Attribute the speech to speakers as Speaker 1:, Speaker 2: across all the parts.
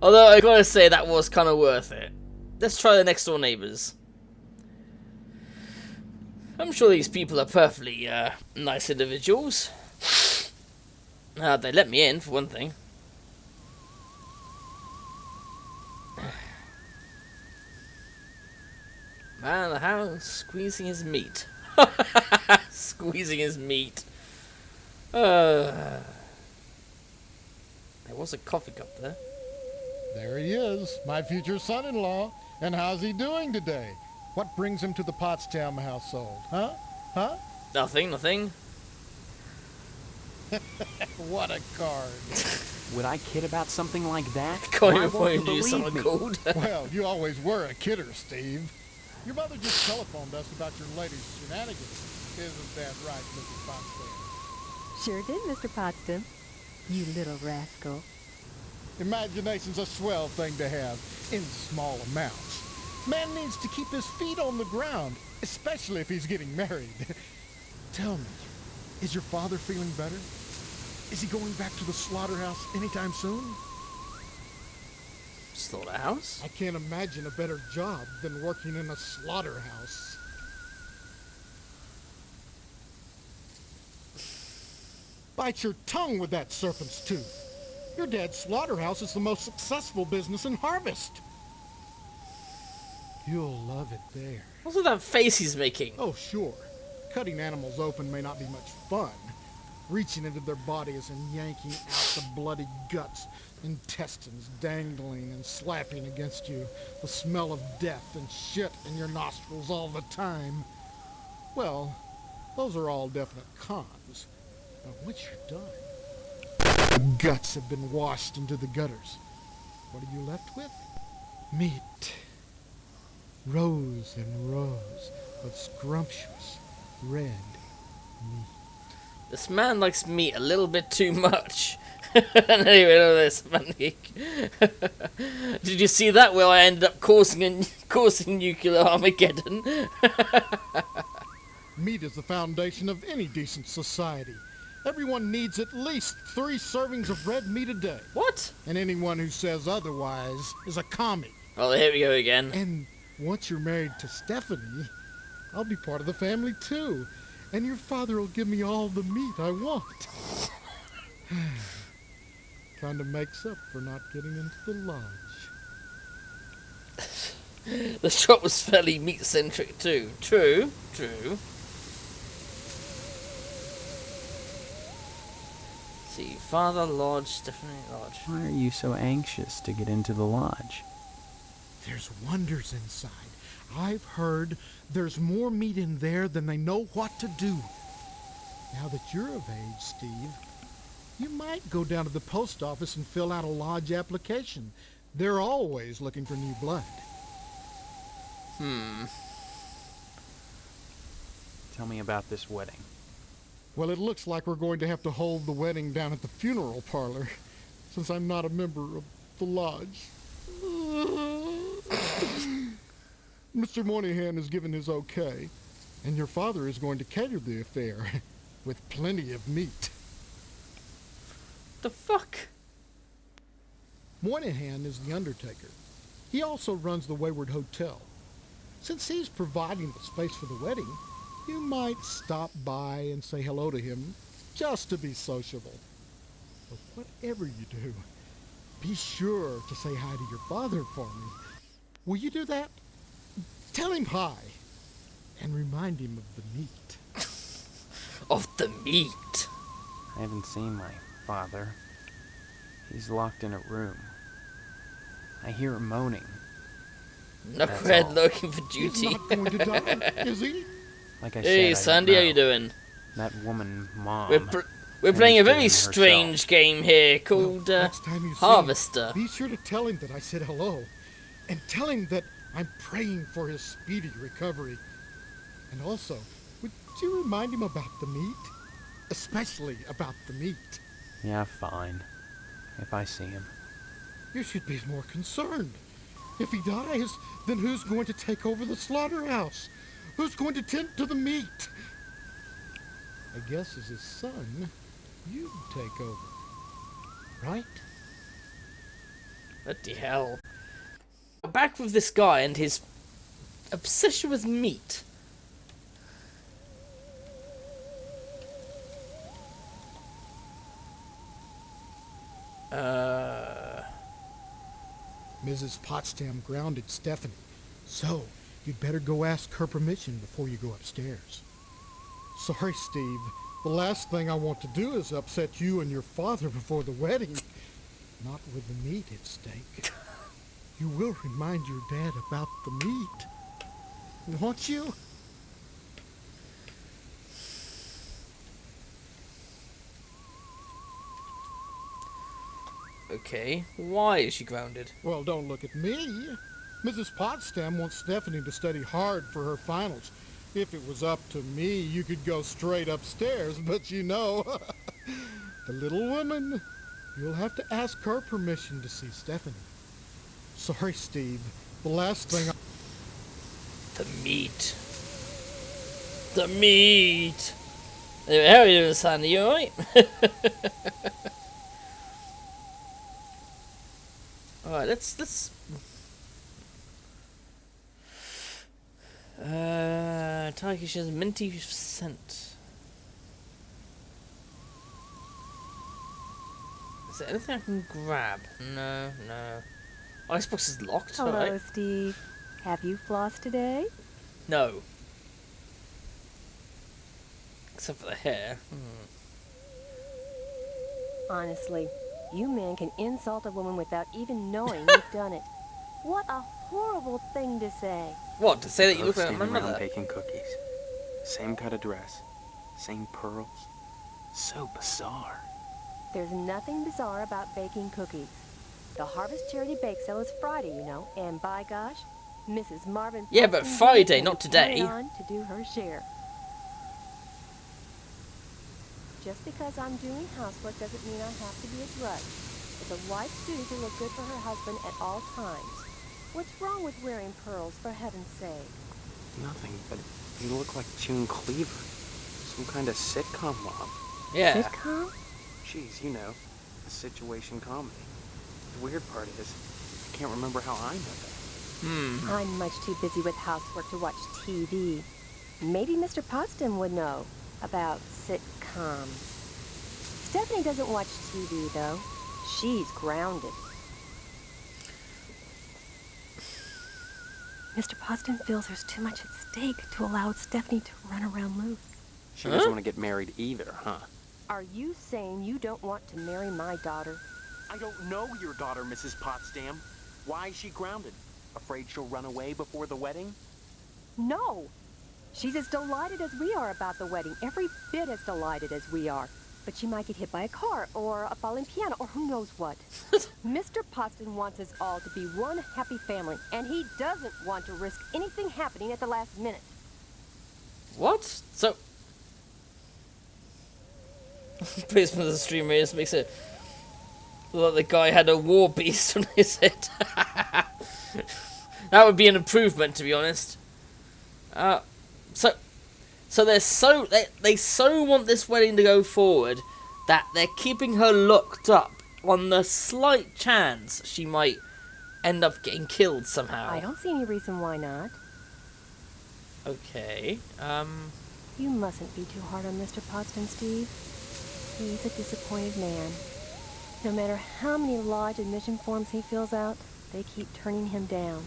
Speaker 1: Although I gotta say that was kind of worth it. Let's try the next door neighbors. I'm sure these people are perfectly nice individuals. They let me in for one thing. Man in the house squeezing his meat. Squeezing his meat. There was a coffee cup there.
Speaker 2: There he is, my future son-in-law. And how's he doing today? What brings him to the Pottsdam household, huh? Huh?
Speaker 1: Nothing.
Speaker 2: What a card.
Speaker 3: Would I kid about something like that?
Speaker 1: Can't
Speaker 3: Why
Speaker 1: even
Speaker 3: won't you
Speaker 1: find you
Speaker 3: believe
Speaker 1: someone
Speaker 3: me?
Speaker 1: called.
Speaker 2: Well, you always were a kidder, Steve. Your mother just telephoned us about your latest shenanigans. Isn't that right, Mrs. Pottsdam?
Speaker 4: Sure did, Mr. Pottsdam. You little rascal.
Speaker 2: Imagination's a swell thing to have, in small amounts. Man needs to keep his feet on the ground, especially if he's getting married. Tell me, is your father feeling better? Is he going back to the slaughterhouse anytime soon?
Speaker 1: Slaughterhouse?
Speaker 2: I can't imagine a better job than working in a slaughterhouse. Bite your tongue with that serpent's tooth. Your dad's slaughterhouse is the most successful business in Harvest. You'll love it there.
Speaker 1: What's with that face he's making?
Speaker 2: Oh, sure. Cutting animals open may not be much fun. Reaching into their bodies and yanking out the bloody guts, intestines dangling and slapping against you, the smell of death and shit in your nostrils all the time. Well, those are all definite cons. But once you're done, the guts have been washed into the gutters. What are you left with? Meat. Rows and rows of scrumptious red meat.
Speaker 1: This man likes meat a little bit too much. Anyway, no, this maniac. Did you see that? Where I ended up causing nuclear Armageddon.
Speaker 2: Meat is the foundation of any decent society. Everyone needs at least 3 servings of red meat a day.
Speaker 1: What?
Speaker 2: And anyone who says otherwise is a commie.
Speaker 1: Oh, here we go again.
Speaker 2: And once you're married to Stephanie, I'll be part of the family too. And your father will give me all the meat I want. Kind of makes up for not getting into the lodge.
Speaker 1: The shot was fairly meat-centric too. True. See, Father Lodge, Stephanie Lodge.
Speaker 3: Why are you so anxious to get into the lodge?
Speaker 2: There's wonders inside. I've heard there's more meat in there than they know what to do. Now that you're of age, Steve, you might go down to the post office and fill out a lodge application. They're always looking for new blood.
Speaker 3: Tell me about this wedding.
Speaker 2: Well, it looks like we're going to have to hold the wedding down at the funeral parlor, since I'm not a member of the lodge. Mr. Moynihan has given his okay, and your father is going to cater the affair, with plenty of meat.
Speaker 1: The fuck?
Speaker 2: Moynihan is the undertaker. He also runs the Wayward Hotel. Since he's providing the space for the wedding, you might stop by and say hello to him, just to be sociable. But whatever you do, be sure to say hi to your father for me. Will you do that? Tell him hi, and remind him of the meat.
Speaker 1: Of the meat.
Speaker 3: I haven't seen my father. He's locked in a room. I hear him moaning.
Speaker 1: Knucklehead
Speaker 3: all.
Speaker 1: looking for
Speaker 2: He's
Speaker 1: duty.
Speaker 2: not going to die, is he?
Speaker 3: Like I
Speaker 1: Hey,
Speaker 3: said,
Speaker 1: Sandy,
Speaker 3: I
Speaker 1: how
Speaker 3: don't
Speaker 1: you
Speaker 3: know.
Speaker 1: doing?
Speaker 3: That woman, Mom.
Speaker 1: We're playing a very
Speaker 3: finished it
Speaker 1: strange game here
Speaker 2: Well,
Speaker 1: called
Speaker 2: next time you see
Speaker 1: Harvester.
Speaker 2: him, be sure to tell him that I said hello, and tell him that I'm praying for his speedy recovery. And also, would you remind him about the meat? Especially about the meat.
Speaker 3: Yeah, fine. If I see him.
Speaker 2: You should be more concerned. If he dies, then who's going to take over the slaughterhouse? Who's going to tend to the meat? I guess as his son, you'd take over, right?
Speaker 1: What the hell? Back with this guy and his obsession with meat.
Speaker 2: Mrs. Pottsdam grounded Stephanie, so you'd better go ask her permission before you go upstairs. Sorry, Steve. The last thing I want to do is upset you and your father before the wedding. Not with the meat at stake. You will remind your dad about the meat, won't you?
Speaker 1: Okay, why is she grounded?
Speaker 2: Well, don't look at me. Mrs. Pottsdam wants Stephanie to study hard for her finals. If it was up to me, you could go straight upstairs, but you know, the little woman, you'll have to ask her permission to see Stephanie. Sorry, Steve. The last thing
Speaker 1: The meat. The meat! Anyway, how are you doing, Sandy? You alright? Alright, let's... Takisha's minty scent. Is there anything I can grab? No. Oh, this box is locked,
Speaker 4: Hello,
Speaker 1: alright.
Speaker 4: Steve. Have you flossed today?
Speaker 1: No. Except for the hair.
Speaker 4: Honestly, you men can insult a woman without even knowing you've done it. What a horrible thing to say.
Speaker 1: What, to say that you
Speaker 3: Both
Speaker 1: look like my
Speaker 3: standing around
Speaker 1: mother?
Speaker 3: baking cookies. Same cut of dress. Same pearls. So bizarre.
Speaker 4: There's nothing bizarre about baking cookies. The Harvest Charity Bake Sale is Friday, you know, and by gosh, Mrs. Marvin...
Speaker 1: Yeah, but
Speaker 4: Pottsdam
Speaker 1: Friday,
Speaker 4: will
Speaker 1: not
Speaker 4: be
Speaker 1: today.
Speaker 4: carrying on to do her share. Just because I'm doing housework doesn't mean I have to be a drudge. It's a wife's duty to look good for her husband at all times. What's wrong with wearing pearls, for heaven's sake?
Speaker 3: Nothing, but you look like June Cleaver. Some kind of sitcom mom.
Speaker 1: Yeah.
Speaker 4: Sitcom?
Speaker 3: Jeez, you know, a situation comedy. The weird part is, I can't remember how I know that.
Speaker 4: I'm much too busy with housework to watch TV. Maybe Mr. Pottsdam would know about sitcoms. Stephanie doesn't watch TV, though. She's grounded. Mr. Pottsdam feels there's too much at stake to allow Stephanie to run around loose.
Speaker 3: She doesn't want to get married either, huh?
Speaker 4: Are you saying you don't want to marry my daughter?
Speaker 3: I don't know your daughter, Mrs. Pottsdam. Why is she grounded? Afraid she'll run away before the wedding?
Speaker 4: No! She's as delighted as we are about the wedding, every bit as delighted as we are. But she might get hit by a car, or a falling piano, or who knows what. Mr. Pottsdam wants us all to be one happy family, and he doesn't want to risk anything happening at the last minute.
Speaker 1: What? So... Placement of the streamer just makes it look like the guy had a war beast on his head. That would be an improvement, to be honest. So they so want this wedding to go forward that they're keeping her locked up on the slight chance she might end up getting killed somehow.
Speaker 4: I don't see any reason why not.
Speaker 1: Okay.
Speaker 4: You mustn't be too hard on Mr. Pottsdam, Steve. He's a disappointed man. No matter how many lodge admission forms he fills out, they keep turning him down.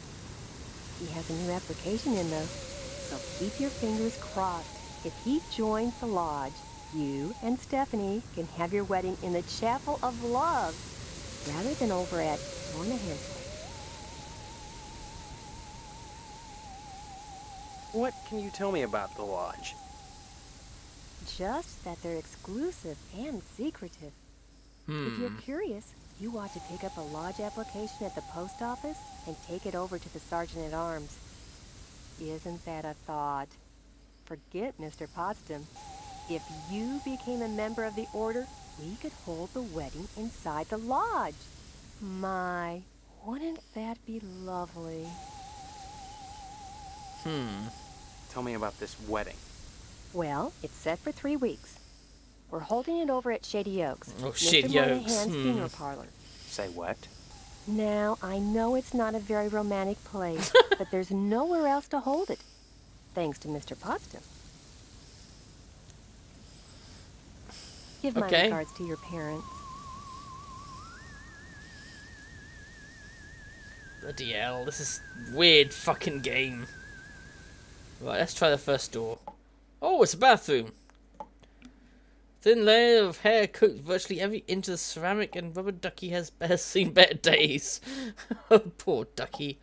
Speaker 4: He has a new application in, though, so keep your fingers crossed. If he joins the lodge, you and Stephanie can have your wedding in the Chapel of Love, rather than over at Moynihan's place.
Speaker 3: What can you tell me about the lodge?
Speaker 4: Just that they're exclusive and secretive. If you're curious, you ought to pick up a lodge application at the post office and take it over to the sergeant-at-arms. Isn't that a thought? Forget Mr. Pottsdam. If you became a member of the order, we could hold the wedding inside the lodge. My, wouldn't that be lovely?
Speaker 3: Tell me about this wedding.
Speaker 4: Well, it's set for 3 weeks. We're holding it over at Shady Oaks,
Speaker 1: Oh,
Speaker 4: Mr.
Speaker 1: Shady Oaks.
Speaker 4: Moynihan's funeral parlor.
Speaker 3: Say what?
Speaker 4: Now, I know it's not a very romantic place, but there's nowhere else to hold it, thanks to Mr. Pottsdam. Give my
Speaker 1: Okay.
Speaker 4: regards to your parents.
Speaker 1: Bloody hell, this is weird fucking game. Right, let's try the first door. Oh, it's a bathroom. Thin layer of hair coats virtually every inch of the ceramic, and rubber ducky has seen better days. Oh, poor ducky.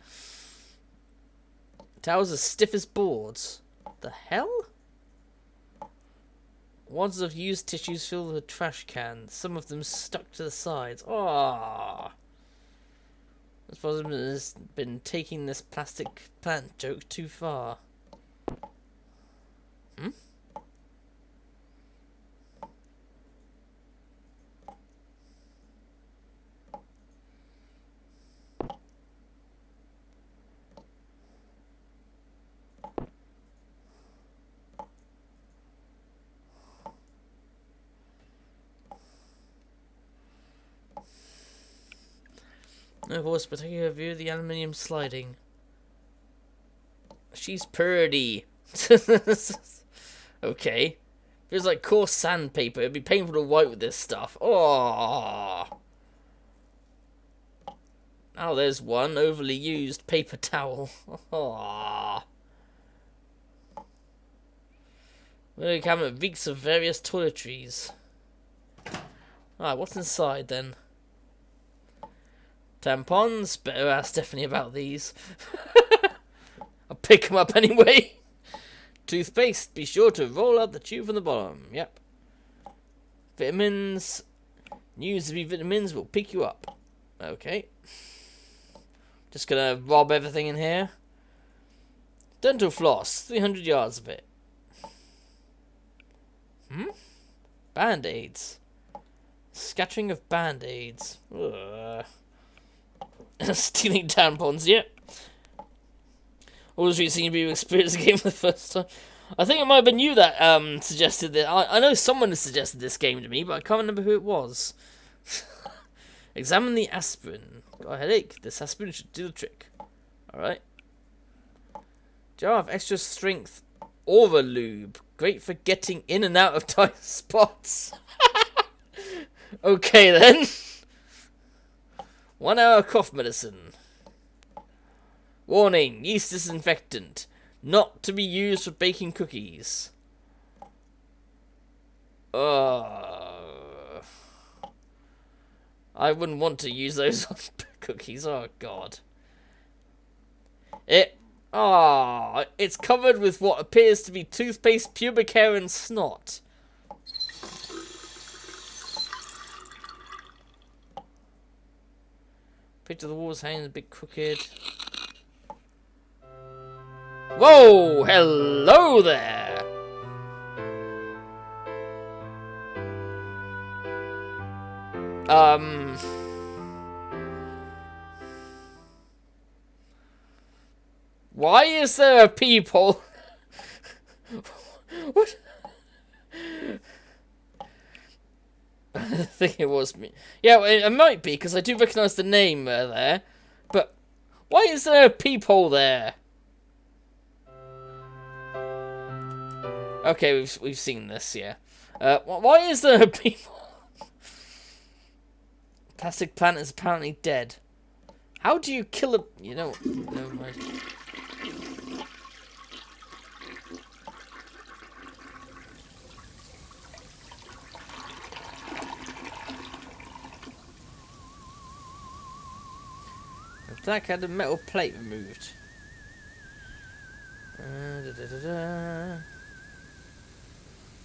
Speaker 1: Towels as stiff as boards. The hell? Wads of used tissues fill the trash can. Some of them stuck to the sides. Ah. This person has been taking this plastic plant joke too far. Hmm? No voice, but taking a view of the aluminium sliding. She's purdy. Okay. Feels like coarse sandpaper. It'd be painful to wipe with this stuff. Oh. Oh, there's one overly used paper towel. Oh. The cabinet reeks of various toiletries. Alright, what's inside then? Tampons? Better ask Stephanie about these. I'll pick them up anyway. Toothpaste, be sure to roll out the tube from the bottom. Yep. Vitamins. News of vitamins will pick you up. Okay. Just gonna rob everything in here. Dental floss, 300 yards of it. Band-aids. Scattering of band-aids. Stealing tampons, yep. Always really seem to be experiencing the game for the first time. I think it might have been you that suggested this. I know someone has suggested this game to me, but I can't remember who it was. Examine the aspirin. Got a headache? This aspirin should do the trick. Alright. Jar of extra strength Aura Lube. Great for getting in and out of tight spots. Okay then. 1 hour cough medicine. Warning, yeast disinfectant. Not to be used for baking cookies. I wouldn't want to use those on cookies. Oh god. It's covered with what appears to be toothpaste, pubic hair, and snot. Picture the walls hanging a bit crooked. Whoa! Hello there! Why is there a peephole? What? I think it was me. Yeah, it might be, because I do recognise the name there. But why is there a peephole there? Okay, we've seen this, yeah. Why is there a peephole? Plastic plant is apparently dead. How do you kill a... You know... Never mind. The plaque had a metal plate removed.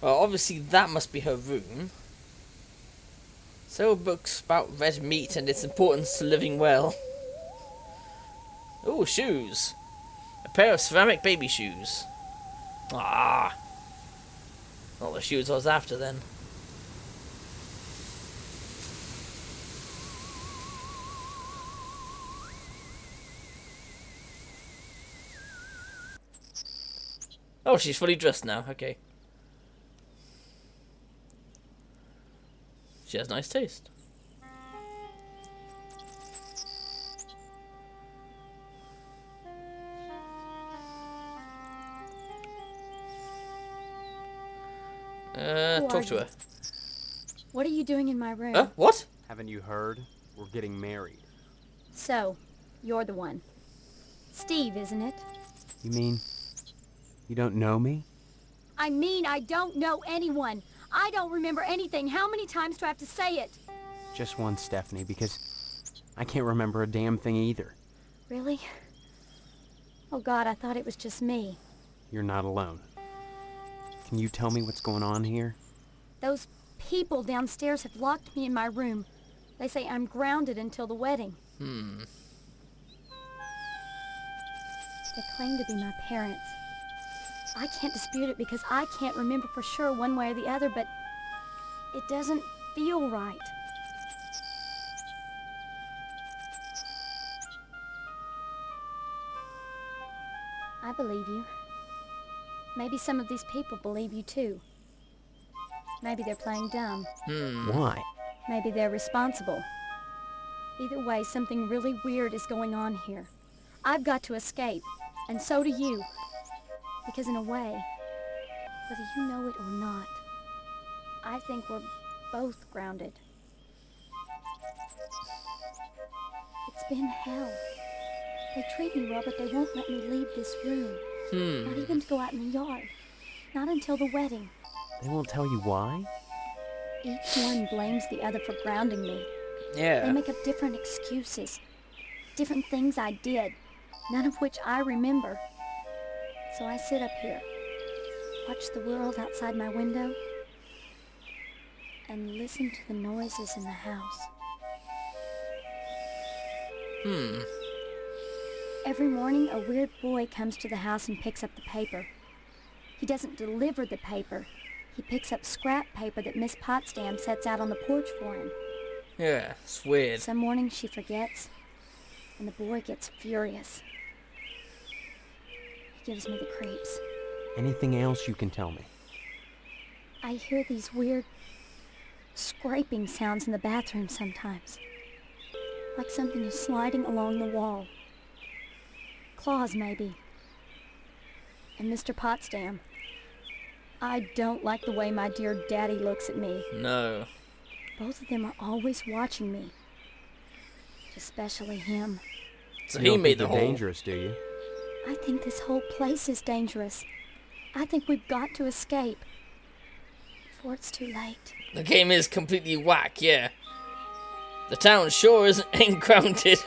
Speaker 1: Well, obviously that must be her room. Several books about red meat and its importance to living well. Oh, shoes. A pair of ceramic baby shoes. Ah. Not the shoes I was after then. Oh, she's fully dressed now. Okay. She has nice taste.
Speaker 5: Who
Speaker 1: Talk
Speaker 5: are
Speaker 1: to
Speaker 5: you?
Speaker 1: her.
Speaker 5: What are you doing in my room?
Speaker 1: What?
Speaker 3: Haven't you heard? We're getting married.
Speaker 5: So, you're the one. Steve, isn't it?
Speaker 3: You mean you don't know me?
Speaker 5: I mean, I don't know anyone. I don't remember anything. How many times do I have to say it?
Speaker 3: Just one, Stephanie, because I can't remember a damn thing either.
Speaker 5: Really? Oh God, I thought it was just me.
Speaker 3: You're not alone. Can you tell me what's going on here?
Speaker 5: Those people downstairs have locked me in my room. They say I'm grounded until the wedding. They claim to be my parents. I can't dispute it because I can't remember for sure one way or the other, but it doesn't feel right. I believe you. Maybe some of these people believe you too. Maybe they're playing dumb.
Speaker 3: Why?
Speaker 5: Maybe they're responsible. Either way, something really weird is going on here. I've got to escape, and so do you. Because in a way, whether you know it or not, I think we're both grounded. It's been hell. They treat me well, but they won't let me leave this room. Not even to go out in the yard. Not until the wedding.
Speaker 3: They won't tell you why?
Speaker 5: Each one blames the other for grounding me. They
Speaker 1: Yeah.
Speaker 5: make up different excuses. Different things I did, none of which I remember. So I sit up here, watch the world outside my window, and listen to the noises in the house. Every morning, a weird boy comes to the house and picks up the paper. He doesn't deliver the paper. He picks up scrap paper that Miss Pottsdam sets out on the porch for him.
Speaker 1: Yeah, it's weird.
Speaker 5: Some mornings she forgets, and the boy gets furious. He gives me the creeps.
Speaker 3: Anything else you can tell me?
Speaker 5: I hear these weird scraping sounds in the bathroom sometimes. Like something is sliding along the wall. Claws, maybe. And Mr. Pottsdam. I don't like the way my dear daddy looks at me.
Speaker 1: No.
Speaker 5: Both of them are always watching me. Especially him.
Speaker 1: So
Speaker 3: You
Speaker 1: he
Speaker 3: don't
Speaker 1: made
Speaker 3: think
Speaker 1: the
Speaker 3: they're
Speaker 1: whole...
Speaker 3: dangerous, do you?
Speaker 5: I think this whole place is dangerous. I think we've got to escape. Before it's too late.
Speaker 1: The game is completely whack, yeah. The town sure ain't grounded.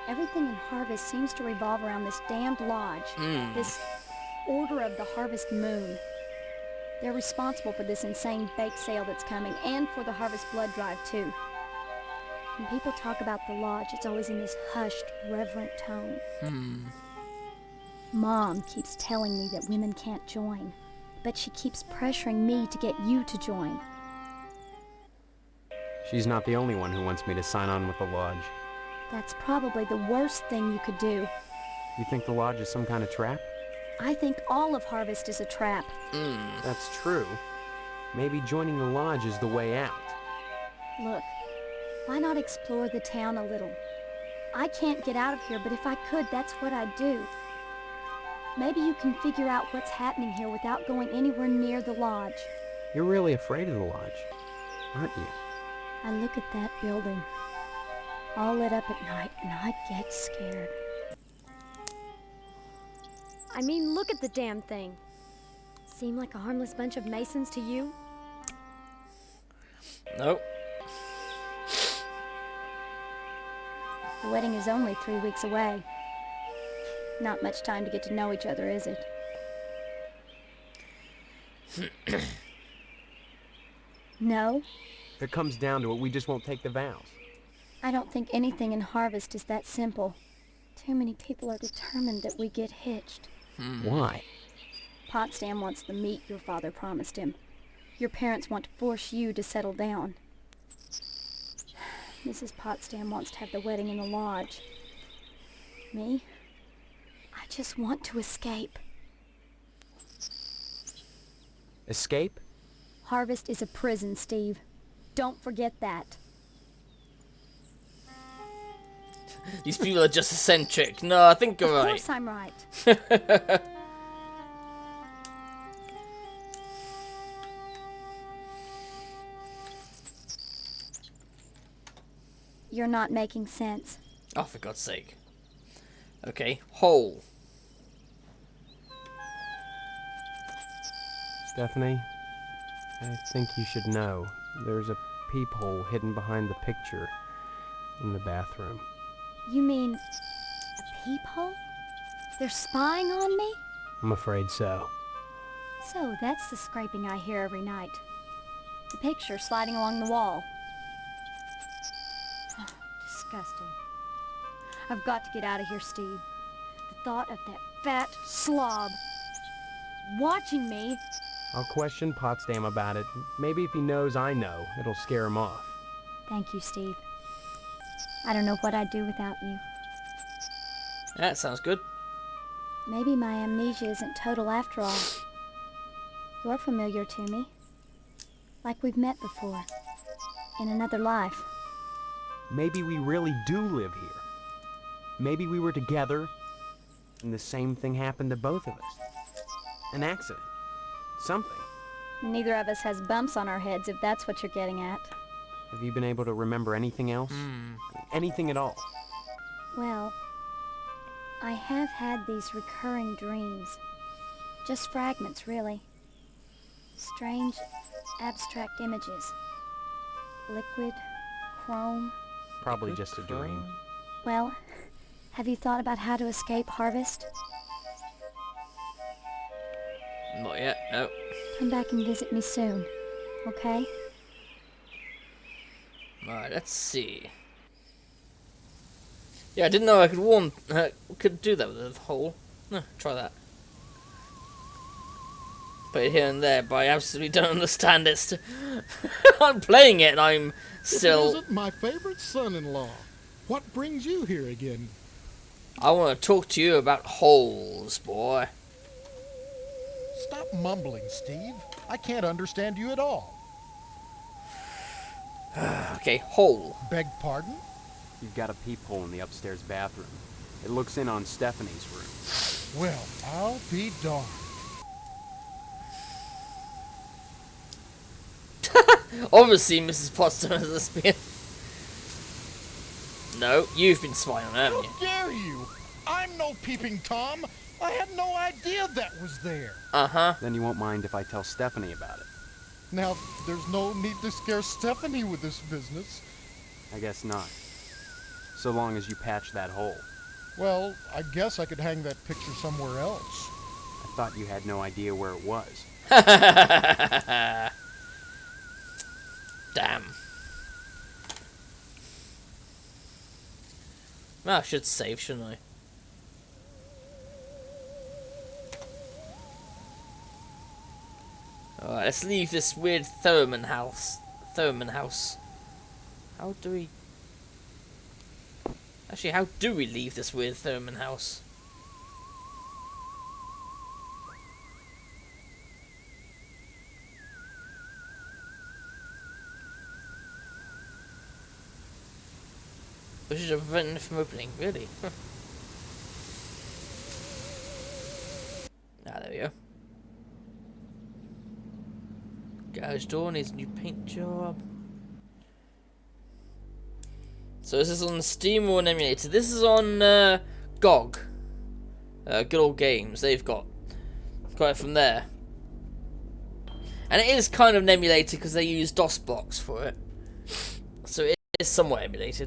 Speaker 5: Everything in Harvest seems to revolve around this damned lodge. This Order of the Harvest Moon. They're responsible for this insane bake sale that's coming, and for the Harvest Blood Drive, too. When people talk about the lodge, it's always in this hushed, reverent tone. Mom keeps telling me that women can't join, but she keeps pressuring me to get you to join.
Speaker 3: She's not the only one who wants me to sign on with the lodge.
Speaker 5: That's probably the worst thing you could do.
Speaker 3: You think the lodge is some kind of trap?
Speaker 5: I think all of Harvest is a trap.
Speaker 3: That's true. Maybe joining the lodge is the way out.
Speaker 5: Look, why not explore the town a little? I can't get out of here, but if I could, that's what I'd do. Maybe you can figure out what's happening here without going anywhere near the lodge.
Speaker 3: You're really afraid of the lodge, aren't you?
Speaker 5: I look at that building, all lit up at night, and I get scared.
Speaker 6: I mean, look at the damn thing. Seem like a harmless bunch of Masons to you?
Speaker 1: Nope.
Speaker 5: The wedding is only 3 weeks away. Not much time to get to know each other, is it? No,
Speaker 3: If it comes down to it, we just won't take the vows.
Speaker 5: I don't think anything in Harvest is that simple. Too many people are determined that we get hitched.
Speaker 3: Why?
Speaker 5: Pottsdam wants the meat your father promised him. Your parents want to force you to settle down. Mrs. Pottsdam wants to have the wedding in the lodge. Me? I just want to escape.
Speaker 3: Escape?
Speaker 5: Harvest is a prison, Steve. Don't forget that.
Speaker 1: These people are just eccentric. No, I think you're
Speaker 5: Of
Speaker 1: right.
Speaker 5: course I'm right. You're not making sense.
Speaker 1: Oh, for God's sake. Okay, hole.
Speaker 3: Stephanie, I think you should know. There's a peephole hidden behind the picture in the bathroom.
Speaker 5: You mean a peephole? They're spying on me?
Speaker 3: I'm afraid so.
Speaker 5: So that's the scraping I hear every night. The picture sliding along the wall. Disgusting. I've got to get out of here, Steve. The thought of that fat slob watching me.
Speaker 3: I'll question Pottsdam about it. Maybe if he knows I know, it'll scare him off.
Speaker 5: Thank you, Steve. I don't know what I'd do without you.
Speaker 1: That sounds good.
Speaker 5: Maybe my amnesia isn't total after all. You're familiar to me. Like we've met before. In another life.
Speaker 3: Maybe we really do live here. Maybe we were together, and the same thing happened to both of us. An accident. Something.
Speaker 5: Neither of us has bumps on our heads, if that's what you're getting at.
Speaker 3: Have you been able to remember anything else? Anything at all?
Speaker 5: Well, I have had these recurring dreams. Just fragments, really. Strange, abstract images. Liquid, chrome.
Speaker 3: Probably just a dream.
Speaker 5: Well, have you thought about how to escape Harvest?
Speaker 1: Not yet, no.
Speaker 5: Come back and visit me soon, okay?
Speaker 1: Alright, let's see. Yeah, I didn't know I could warm, could do that with a hole. Try that. Put it here and there, but I absolutely don't understand it. I'm playing it and I'm still...
Speaker 2: It isn't my favorite son-in-law. What brings you here again?
Speaker 1: I want to talk to you about holes, boy.
Speaker 2: Stop mumbling, Steve. I can't understand you at all.
Speaker 1: Okay, hole.
Speaker 2: Beg pardon?
Speaker 3: You've got a peephole in the upstairs bathroom. It looks in on Stephanie's room.
Speaker 2: Well, I'll be darned.
Speaker 1: Obviously, Mrs. Pottsdam is a lesbian. No, you've been spying on her, haven't you?
Speaker 2: How dare you? I'm no peeping Tom. I had no idea that was there.
Speaker 1: Uh-huh.
Speaker 3: Then you won't mind if I tell Stephanie about it.
Speaker 2: Now, there's no need to scare Stephanie with this business.
Speaker 3: I guess not. So long as you patch that hole.
Speaker 2: Well, I guess I could hang that picture somewhere else.
Speaker 3: I thought you had no idea where it was.
Speaker 1: Damn. Well, I should save, shouldn't I? Alright, let's leave this weird Thurman house. How do we... Actually, how do we leave this weird Thurman house? We should have prevented it from opening, really. Ah, there we go. Garage door needs a new paint job. So is this on Steam or an emulator? This is on GOG. Good Old Games. They've got it from there. And it is kind of an emulator because they use DOSBox for it. So it is somewhat emulated.